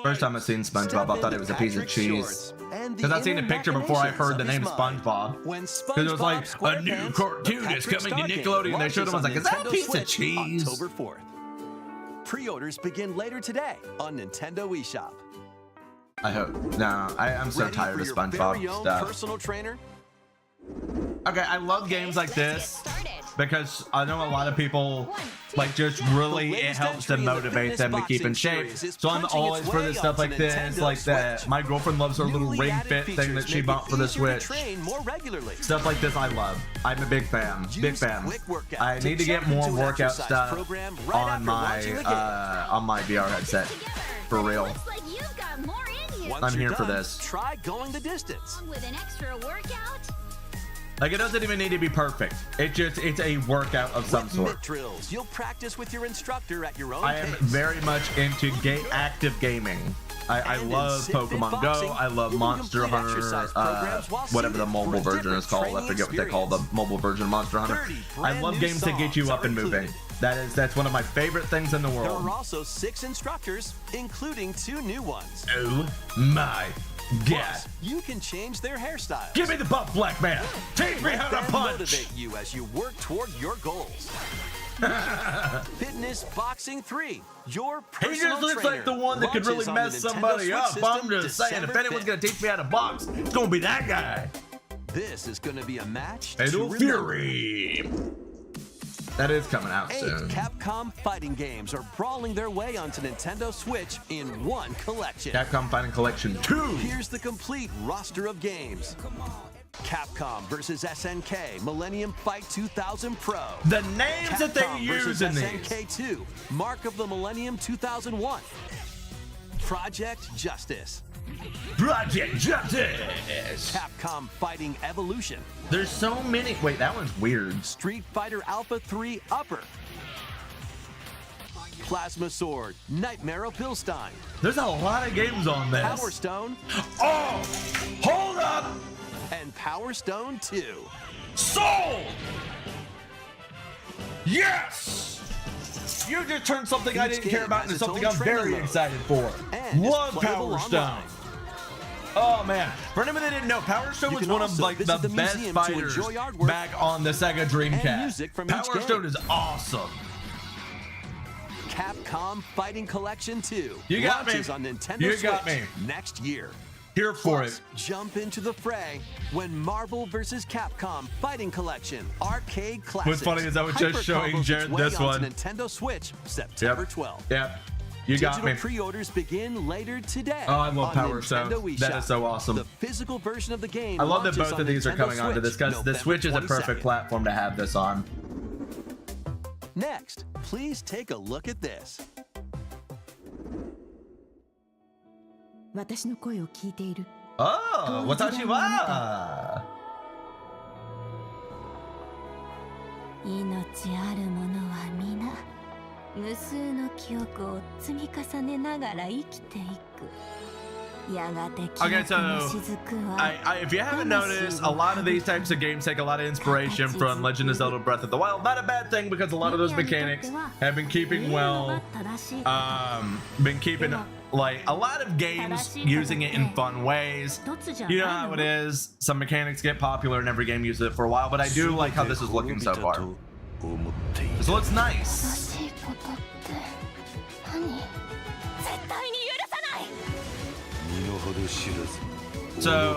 First time I've seen SpongeBob, I thought it was a piece of cheese. Because I've seen a picture before I heard the name SpongeBob. Because it was like, a new cartoon is coming to Nickelodeon. They showed him, I was like, is that a piece of cheese? October 4th. Pre-orders begin later today on Nintendo eShop. I hope. No, I'm so Ready tired for of your SpongeBob very own stuff. personal trainer? Okay, I love games like this because I know a lot of people like just really it helps to motivate them to keep in shape. So I'm always for this stuff like this, like that. My girlfriend loves her little Ring Fit thing that she bought for the Switch. Stuff like this I love. I'm a big fan. Big fan. I need to get more workout stuff on my VR headset. For real. I'm here for this. Try going the distance. With an extra workout? Like, it doesn't even need to be perfect. It's a workout of some With sort. mitt drills, you'll practice with your instructor at your own I am pace. very much into active gaming. I And in love Sit Fit Pokemon Boxing, Go. I love you can Monster complete Hunter, exercise programs while whatever the seated mobile for a version is different called. I training forget what they call the mobile version of Monster Hunter. 30 I brand love new games that get you songs up and are moving. included. That's one of my favorite things in the There world. are also 6 instructors, including 2 new ones. Oh my god. Plus, you can change their hairstyle. Give me the buff, black man. Teach me how to Let them punch. motivate you as you work toward your goals. Fitness Boxing 3, your He personal just looks trainer, like the one that could really launches on the mess Nintendo somebody Switch up. system I'm just saying, if December anyone's 5th. gonna teach me how to box, it's gonna be that guy. This is going to be a match Fatal to remember. Fury. That is coming out 8 soon. Capcom fighting games are brawling their way onto Nintendo Switch in one collection. Capcom Fighting Collection 2. Here's the complete roster of games. Capcom versus SNK Millennium Fight 2000 Pro. The names that they Capcom use versus in these. SNK 2, Mark of the Millennium 2001. Project Justice. Project Justice. Capcom Fighting Evolution. There's so many. Wait, that one's weird. Street Fighter Alpha 3 Upper. Plasma Sword, Nightmare of Pilstein. There's a lot of games on this. Power Stone. Oh, hold up. And Power Stone 2. Sold. Yes. You just turned something I Each didn't care game about has into its something own I'm training very mode. excited for. And it's Love playable Power Stone. online. Oh man, for anyone that didn't know, Power Stone You was can one of also like the visit the best museum to fighters enjoy artwork back on the Sega Dreamcast. music from each Power game. Stone is awesome. Capcom Fighting Collection 2 You got me. launches on Nintendo You Switch got me. next year. Here for Plus, it. jump into the fray when Marvel vs. Capcom Fighting Collection Arcade Classics. What's funny is I was just Hyper showing combos Jared its way this onto one. Nintendo Switch September 12th. Yep. You got Digital me. pre-orders begin later today. Oh, I love on Power Nintendo Stone. eShop. That is so awesome. The physical version of the game. I love that launches both on of these are Nintendo coming onto Switch this because the November Switch is a perfect 22nd. platform to have this on. Next, please take a look at this. 私の声を聞いている。 Oh, watashi wa. 命ある者は皆無数の記憶を積み重ねながら生きていく。やがて記憶 Okay, の so 雫は if you haven't noticed, a lot of these types of games take a lot of inspiration from Legend of Zelda Breath of the Wild. Not a bad thing because a lot of those mechanics have been keeping like a lot of games using it in fun ways. You know how it is. Some mechanics get popular and every game uses it for a while, but I do like how this is looking so far. This looks nice. 正しいことって何？絶対に許さない。 So,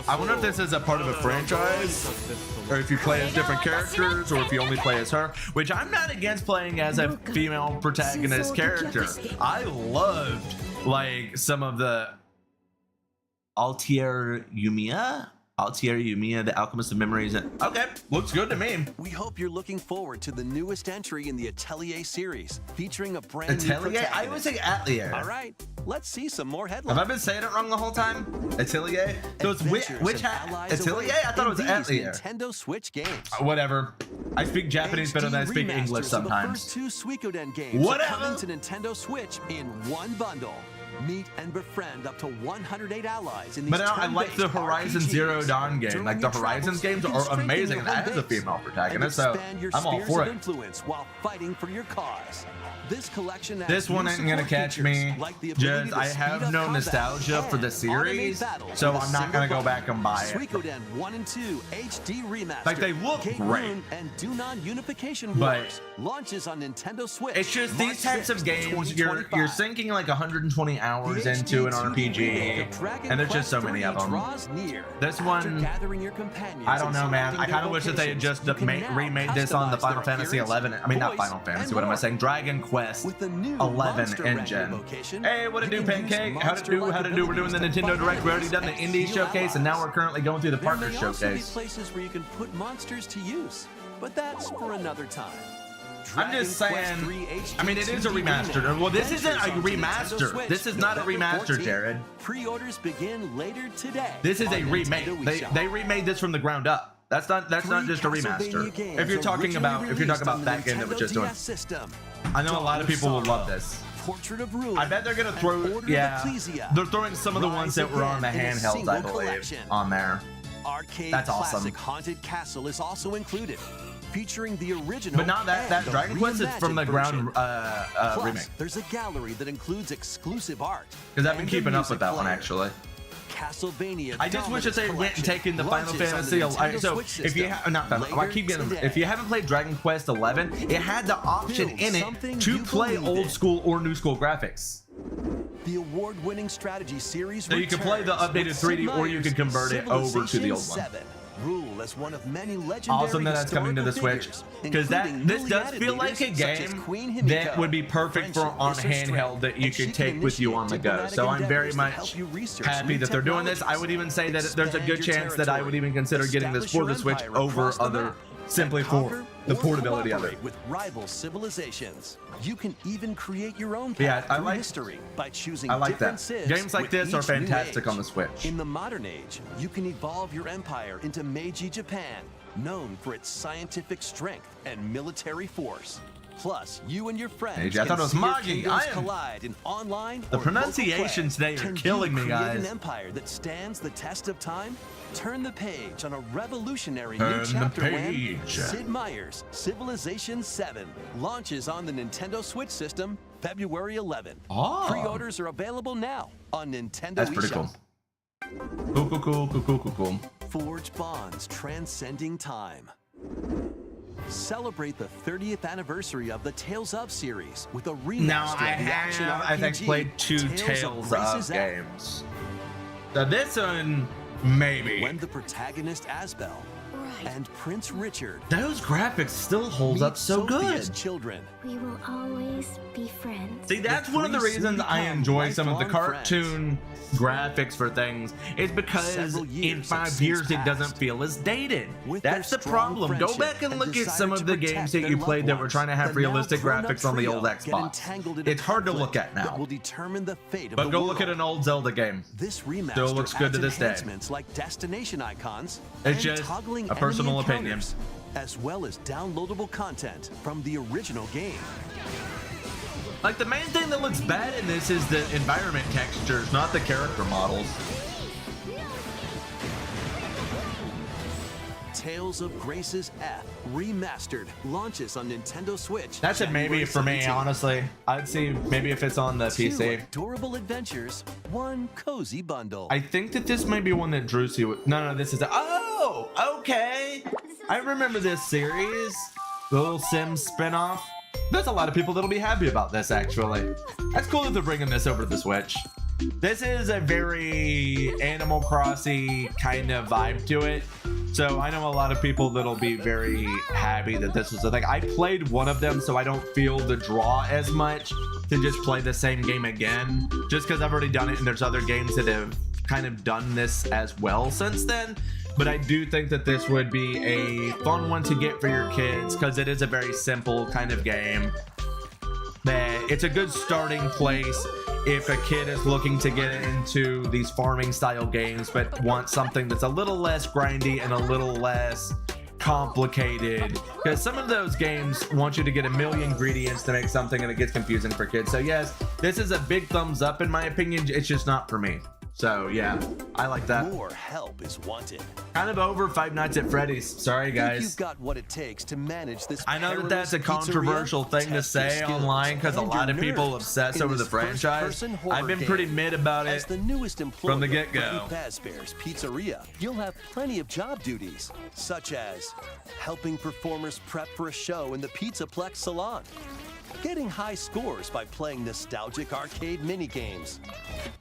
I wonder if this is a part of a franchise, or if you play as different characters, or if you only play as her, which I'm not against playing as a female protagonist character. I loved, like, some of the Altair Yumiya, The Alchemist of Memories. Okay, looks good to me. We hope you're looking forward to the newest entry in the Atelier series, featuring a brand new Atelier? protagonist. I always say Atelier. All right, let's see some more Have headlines. I been saying it wrong the whole time? Atelier? So it's which Adventures and allies Atelier? await I thought it was in these Atelier. Nintendo Switch games. Whatever. I speak Japanese better than I speak HD English remasters of the sometimes. first two Suikoden games Whatever. are coming to Nintendo Switch in one bundle. Meet and befriend up to 108 allies in these But now I like the turn-based Horizon RPGs. Zero Dawn game. During Like the your Horizons travels, games you can are strengthen amazing, your and that home has a base female and protagonist, so expand your I'm all spheres for of it. influence while fighting for your cause. This collection This one ain't gonna catch me. Just I have no nostalgia for the series, so I'm not gonna go back and buy it. Suikoden 1 and 2 HD Remaster. Like, they look Gate great. Rune and Dunon Unification But Wars launches on Nintendo Switch. It's just March these types of 6th, games, you're 2025. sinking like 120 hours into an RPG, and there's just so many of them. This one, I don't know, man. I kind of wish that they had just remade this on the Final Fantasy 11. I mean, not Final Fantasy. What am I saying? Dragon Quest 11 engine. Hey, what it do, Pancake? How to do? How to do? We're doing the Nintendo Direct. We already done the Indie Showcase, and now we're currently going through the There Partner may also be Showcase. places where you can put monsters to use, but that's for another time. I'm just saying, I mean, it is a remaster. Well, this isn't a remaster. This is not a remaster, Jared. Pre-orders begin later today. This is a on remake. Nintendo They eShop. remade this from the ground up. That's not just a remaster. If you're talking about that game that was just doing, I know a lot of people will love this. Portrait of Ruin. I bet they're gonna throw, they're throwing some of the ones that were on the handhelds, I believe, on there. Arcade That's awesome. Classic Haunted Castle is also included, featuring the original. But not that and the Dragon Quest is from the reimagined ground version. Plus, remake. there's a gallery that includes exclusive art. Because I've been and the keeping up with music that one player. actually. Castlevania. I just wish that they went and taken the Final launches on Fantasy. the Nintendo So Switch if you system not that, I keep getting them. If you haven't played Dragon Quest 11, it had the option Build in something it to you play believe old in. school or new school graphics. The award-winning strategy series. So you can play the returns updated with 3D or you can convert it over to the old one. Civilization 7. Rule as one of many legendary Awesome that that's coming to the Switch, because this does feel like a game that would be perfect for on handheld that you could take with you on the go. So I'm very much happy that they're doing this. I would even say that there's a good chance that I would even consider getting this for the Switch over other, simply for the portability of it. With rival civilizations, you can even create your own path Yeah, I through like- history by choosing I like that. different civs Games like with this are each new fantastic age. on the Switch. In the modern age, you can evolve your empire into Meiji Japan, known for its scientific strength and military force. Plus, you and your friends Meiji, I can thought it was see your Magi. kingdoms I am- collide in online The or pronunciations local play. today are Can killing you me, create guys. an empire that stands the test of time? Turn the page on a revolutionary Turn new the chapter when page. Sid Meier's Civilization 7 launches on the Nintendo Switch system February 11. Oh. Pre-orders are available now on Nintendo That's pretty eShop. Cool. Forge bonds transcending time. Celebrate the 30th anniversary of the Tales of series with a remaster Now of I the action have, RPG I think, played two Tales of games. So this one, maybe. When the protagonist Asbel and Prince Richard Those graphics still holds up so Sophia's good. children. We will always be friends. See, that's one of the reasons I enjoy some of the cartoon graphics for things, is because Several in years 5 have years since it doesn't passed. feel as dated. With That's their the strong problem. Go friendship back and and look at desire some to of the protect games that their you loved played that were ones, trying to have the now realistic grown-up graphics on the trio old get Xbox. entangled in It's a hard to look conflict at that now. will determine the fate of But the go look at world. an old Zelda game. This remaster Still looks good adds to this day. enhancements like destination icons It's and just toggling a personal enemy opinion. encounters, as well as downloadable content from the original game. Like, the main thing that looks bad in this is the environment textures, not the character models. Tales of Grace's F Remastered launches on Nintendo Switch. That's a maybe January for me, 17th. honestly. I'd see maybe if it's on the 2 PC. adorable adventures, one cozy bundle. I think that this might be one that Drewsy would. No, this is. Oh, okay. I remember this series, the little Sims spinoff. There's a lot of people that'll be happy about this, actually. That's cool that they're bringing this over to the Switch. This is a very Animal Crossing kind of vibe to it. So I know a lot of people that'll be very happy that this was a thing. I played one of them, so I don't feel the draw as much to just play the same game again, just because I've already done it and there's other games that have kind of done this as well since then. But I do think that this would be a fun one to get for your kids, because it is a very simple kind of game. That it's a good starting place if a kid is looking to get into these farming style games but wants something that's a little less grindy and a little less complicated, because some of those games want you to get a million ingredients to make something and it gets confusing for kids. So yes, this is a big thumbs up in my opinion. It's just not for me. So yeah, I like that. More help is wanted. Kind of over Five Nights at Freddy's. Sorry Think guys. you've got what it takes to manage this. I know that perilous that's a controversial pizzeria? thing to Test your say skills online, because a and lot your of people nerves obsess in over the this franchise. first-person horror I've been pretty game. mid about As it the newest employee from the of get-go. Freddy Fazbear's Pizzeria, you'll have plenty of job duties, such as helping performers prep for a show in the Pizzaplex salon, getting high scores by playing nostalgic arcade mini-games,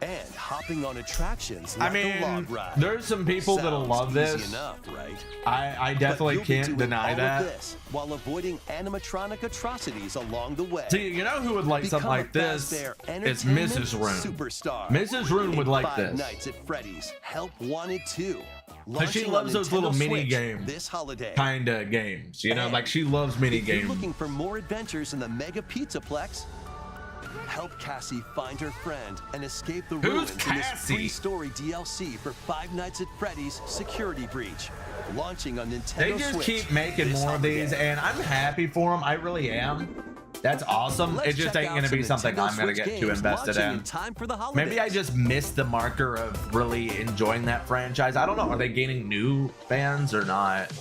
and hopping on attractions like the log ride. there's some people that'll Sounds love easy this. enough, right? I But definitely you'll be can't doing deny all that. of this while avoiding animatronic atrocities along the way. See, you know who would like something Become a like this? Fazbear It's entertainment Mrs. Rune. Superstar. Mrs. Rune would In like Five this. Nights at Freddy's. Help Wanted 2. Because she Launching loves on those little Nintendo mini Switch game this holiday. kind of games. You know, And like she loves mini If you're games. looking for more adventures in the Mega Pizzaplex, help Cassie find her friend and escape the ruins in this Cassie? free story DLC for Five Nights at Freddy's Security Breach. Launching on Nintendo They just Switch keep making this more of these, holiday. and I'm happy for them. I really am. That's awesome. Let's It just check ain't out gonna be some something Nintendo I'm gonna Switch get too games invested launching in. in time for the holidays. Maybe I just missed the marker of really enjoying that franchise. I don't know. Are they gaining new fans or not?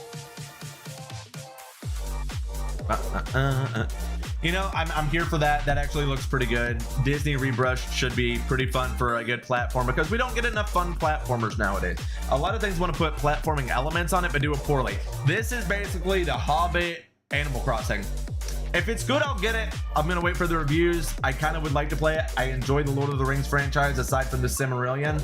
You know, I'm here for that. That actually looks pretty good. Disney Rebrushed should be pretty fun for a good platformer because we don't get enough fun platformers nowadays. A lot of things want to put platforming elements on it, but do it poorly. This is basically the Hobbit Animal Crossing. If it's good, I'll get it. I'm gonna wait for the reviews. I kind of would like to play it. I enjoy the Lord of the Rings franchise aside from the Silmarillion.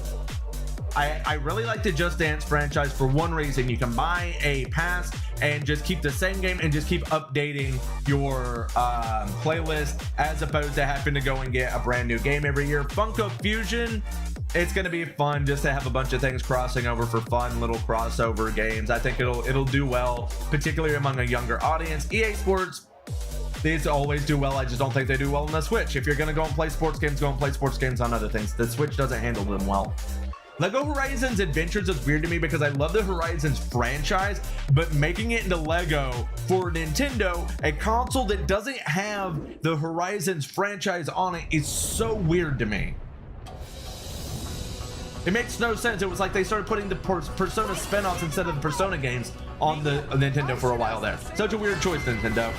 I really like the Just Dance franchise for one reason. You can buy a pass and just keep the same game and just keep updating your playlist as opposed to having to go and get a brand new game every year. Funko Fusion, it's going to be fun just to have a bunch of things crossing over for fun little crossover games. I think it'll do well, particularly among a younger audience. EA Sports, these always do well. I just don't think they do well on the Switch. If you're going to go and play sports games, go and play sports games on other things. The Switch doesn't handle them well. Lego Horizons Adventures is weird to me because I love the Horizons franchise, but making it into Lego for Nintendo, a console that doesn't have the Horizons franchise on it, is so weird to me. It makes no sense. It was like they started putting the Persona spin-offs instead of the Persona games on the Nintendo for a while there. Such a weird choice, Nintendo.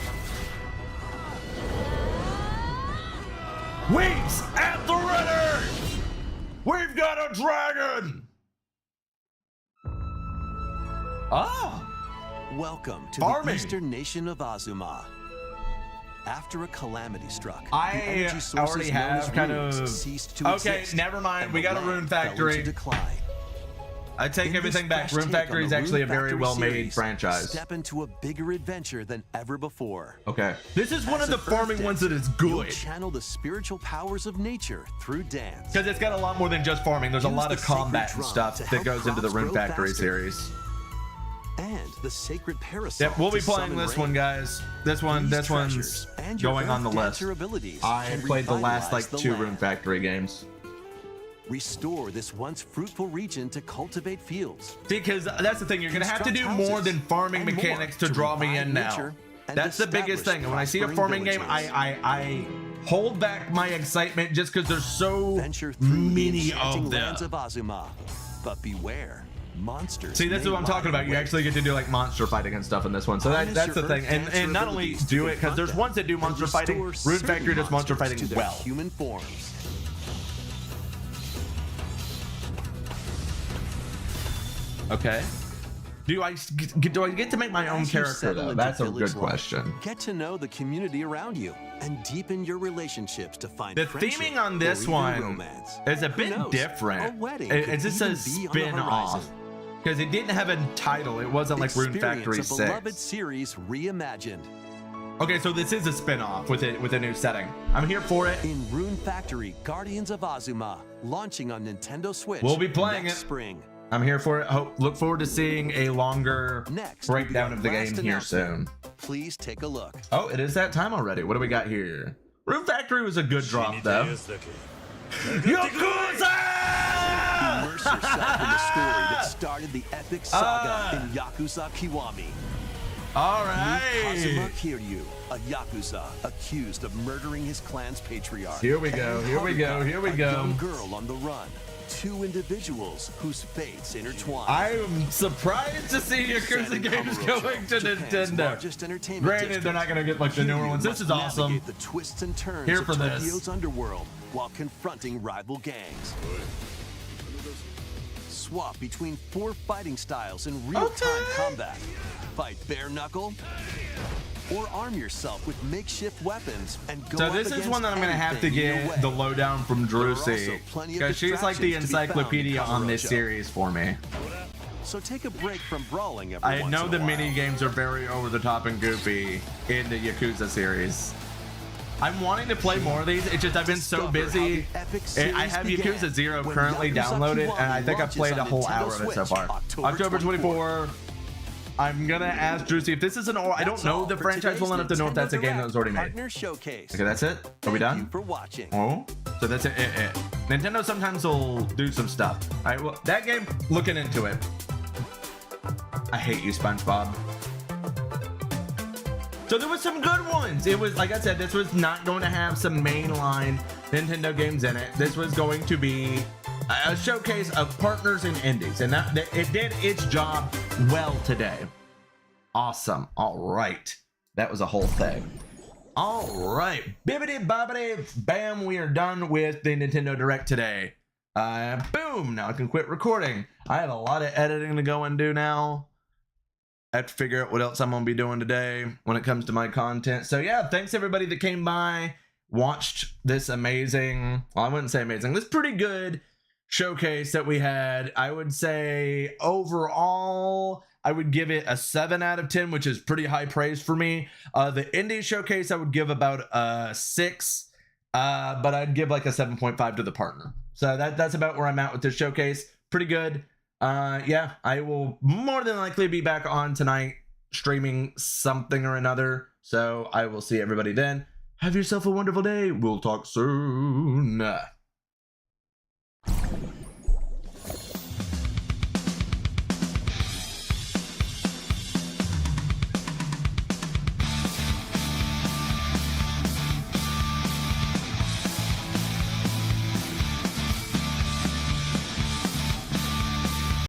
Wings at the ready! We've got a dragon! Ah! Welcome to Farming. the eastern nation of Azuma. After a calamity struck, the I energy sources already known have as kind runes of... ceased to Okay, exist, never mind. and We the got a land Rune fell Factory. into decline. I take In everything this back. fresh Rune take Factory on is the actually a Rune very Factory well-made series, franchise. Step into a bigger adventure than ever before. Okay. This is one As of the a farming Earth ones that is You'll good. channel the spiritual powers of nature through dance. Because it's got a lot more than just farming. There's a Use lot the of sacred combat and drum stuff to that help goes into the crops Rune grow Factory faster. series. And the sacred parasol. Yep, we'll be to playing summon this one, rain. guys. This one's These treasures and your going on the Earth list. Dancer abilities I can played the last revitalize the 2 land. Rune Factory games. Restore this once fruitful region to cultivate fields. See, because that's the thing. You're going to have to do Construct more houses than farming and more mechanics to to draw me revive in now. nature and That's the biggest establish thing. And when I see a prospering farming game, villages. I hold back my excitement just because there's so Venture through many the enchanting of them. lands of Azuma. But beware, monsters. See, this is may what I'm talking lie about. in You wait. actually get to do like monster fighting and stuff in this one. So Harness that's your the thing. Earth And Dancer not only abilities to do it, because confront there's them ones that do and monster fighting. restore Rune Factory does monster certain fighting monsters to their well. Human forms. Okay. Do I get to make my own As you character settle though? into That's a village good life, question. Get to know the community around you and deepen your relationships to find The friendship theming on or this even one romance. is a Who bit knows? different. A wedding It's could just a even be on the spin-off. horizon. Because it didn't have a title. It wasn't like Rune Factory Experience a beloved 6. series reimagined. Okay, so this is a spin-off with a new setting. I'm here for it. In Rune Factory, Guardians of Azuma, launching on Nintendo Switch. We'll be playing next it. spring. I'm here for it. Look forward to seeing a longer Next will be breakdown our of the last game here soon. announcement. Please take a look. Oh, it is that time already. What do we got here? Rune Factory was a good drop, though. Yakuza! Immerse yourself in the story that started the epic saga in Yakuza Kiwami. All Meet Kazuma right. Kiryu, a Yakuza accused of murdering his clan's patriarch. Here we go, And here we go, Haruka, here we a go. young girl on the run. 2 individuals whose fates intertwine. I'm surprised to see Yakuza games going to Japan's Nintendo. largest entertainment Granted, they're not going to get like the newer Kiryu ones. This is must awesome. navigate the twists and turns Here of for this. Tokyo's underworld while confronting rival gangs. Swap between 4 fighting styles in real-time combat. Fight bare knuckle, or arm yourself with makeshift weapons and go So up this is against one that I'm going to have to anything in your get the way. lowdown from There are also Drusy. plenty of Because she's like the distractions to be found in encyclopedia on this Kamurocho. series for me. So take a break from brawling every I once know in the a while. mini games are very over the top and goofy in the Yakuza series. I'm wanting to play more of these. It's just I've been so Discover how busy. the epic I series have began Yakuza 0 when currently Yakuza downloaded, and I Kiwami think I've launches played a on whole Nintendo hour of it so Switch far. October 24. I'm gonna ask Drusy if this is an. I don't That's know all the for franchise well enough to know if today's that's a game Nintendo that was already made. Partner Showcase. Okay, that's it. Are we Thank done? you for watching. Oh, so that's it. Nintendo sometimes will do some stuff. All right, well, that game, looking into it. I hate you, SpongeBob. So there was some good ones. It was, like I said, this was not going to have some mainline Nintendo games in it. This was going to be a showcase of partners and indies, and that it did its job well today. Awesome. All right. That was a whole thing. All right, bibbity bobbity bam, we are done with the Nintendo Direct today. Boom, now I can quit recording. I have a lot of editing to go and do now. I have to figure out what else I'm gonna be doing today when it comes to my content. So yeah, thanks everybody that came by, watched this amazing, well, I wouldn't say amazing, this pretty good showcase that we had. I would say overall, I would give it a 7 out of 10, which is pretty high praise for me. The indie showcase, I would give about a 6, but I'd give like a 7.5 to the partner. So that's about where I'm at with this showcase. Pretty good. Yeah, I will more than likely be back on tonight streaming something or another. So I will see everybody then. Have yourself a wonderful day. We'll talk soon.